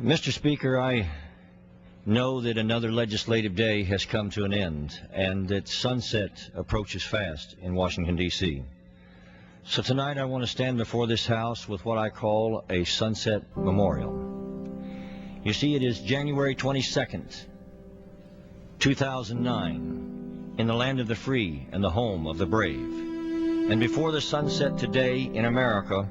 Mr. Speaker, I know that another legislative day has come to an end and that sunset approaches fast in Washington, D.C. So tonight I want to stand before this House with what I call a sunset memorial. You see, it is January 22nd, 2009, in the land of the free and the home of the brave. And before the sunset today in America,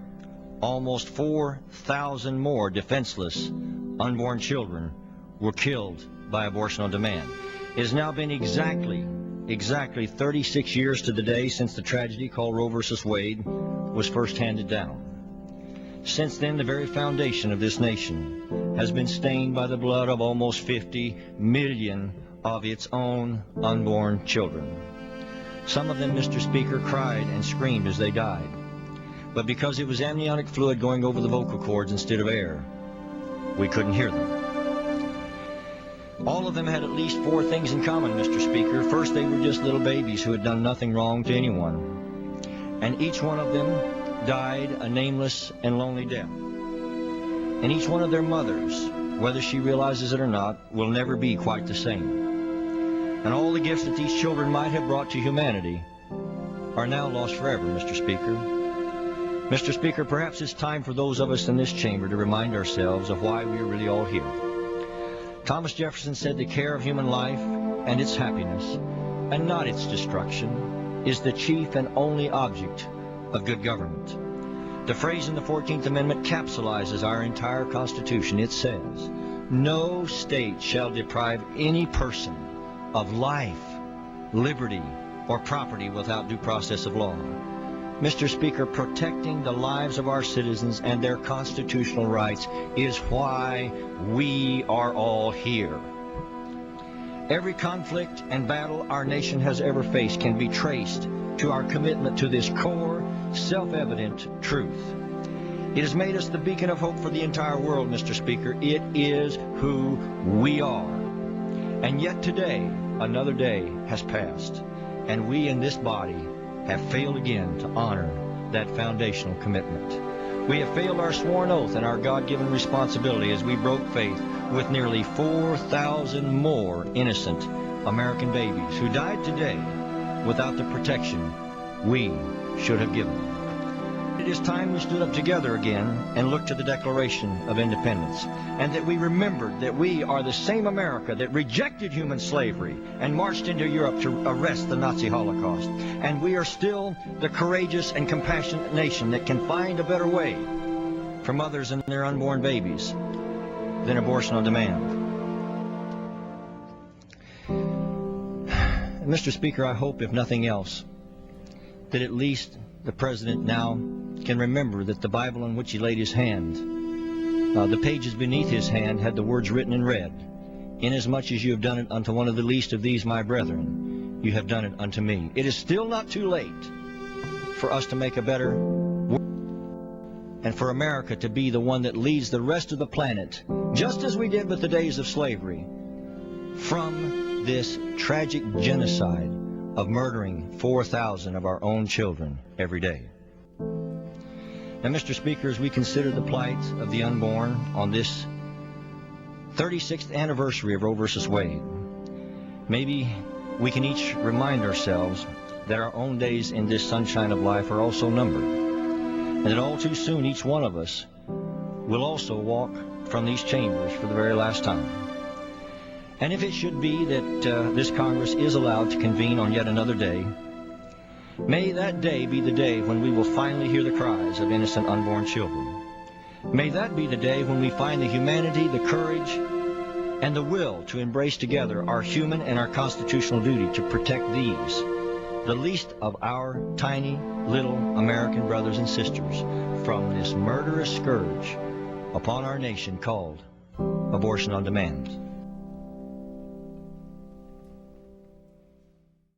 almost 4,000 more defenseless unborn children were killed by abortion on demand. It has now been exactly 36 years to the day since the tragedy called Roe versus Wade was first handed down. Since then, the very foundation of this nation has been stained by the blood of almost 50 million of its own unborn children. Some of them, Mr. Speaker, cried and screamed as they died. But because it was amniotic fluid going over the vocal cords instead of air, we couldn't hear them. All of them had at least 4 things in common, Mr. Speaker. First, they were just little babies who had done nothing wrong to anyone. And each one of them died a nameless and lonely death. And each one of their mothers, whether she realizes it or not, will never be quite the same. And all the gifts that these children might have brought to humanity are now lost forever, Mr. Speaker. Mr. Speaker, perhaps it's time for those of us in this chamber to remind ourselves of why we are really all here. Thomas Jefferson said the care of human life and its happiness, and not its destruction, is the chief and only object of good government. The phrase in the 14th Amendment capsulizes our entire Constitution. It says, "No state shall deprive any person of life, liberty, or property without due process of law." Mr. Speaker, protecting the lives of our citizens and their constitutional rights is why we are all here. Every conflict and battle our nation has ever faced can be traced to our commitment to this core, self-evident truth. It has made us the beacon of hope for the entire world, Mr. Speaker. It is who we are. And yet today, another day has passed, and we in this body have failed again to honor that foundational commitment. We have failed our sworn oath and our God-given responsibility as we broke faith with nearly 4,000 more innocent American babies who died today without the protection we should have given them. It is time we stood up together again and looked to the Declaration of Independence, and that we remembered that we are the same America that rejected human slavery and marched into Europe to arrest the Nazi Holocaust. And we are still the courageous and compassionate nation that can find a better way for mothers and their unborn babies than abortion on demand. Mr. Speaker, I hope, if nothing else, that at least the President now can remember that the Bible on which he laid his hand, the pages beneath his hand had the words written in red, "Inasmuch as you have done it unto one of the least of these my brethren, you have done it unto me." It is still not too late for us to make a better world, and for America to be the one that leads the rest of the planet, just as we did with the days of slavery, from this tragic genocide of murdering 4,000 of our own children every day. Now, Mr. Speaker, as we consider the plight of the unborn on this 36th anniversary of Roe versus Wade, maybe we can each remind ourselves that our own days in this sunshine of life are also numbered, and that all too soon each one of us will also walk from these chambers for the very last time. And if it should be that this Congress is allowed to convene on yet another day, may that day be the day when we will finally hear the cries of innocent unborn children. May that be the day when we find the humanity, the courage, and the will to embrace together our human and our constitutional duty to protect these, the least of our tiny little American brothers and sisters, from this murderous scourge upon our nation called abortion on demand.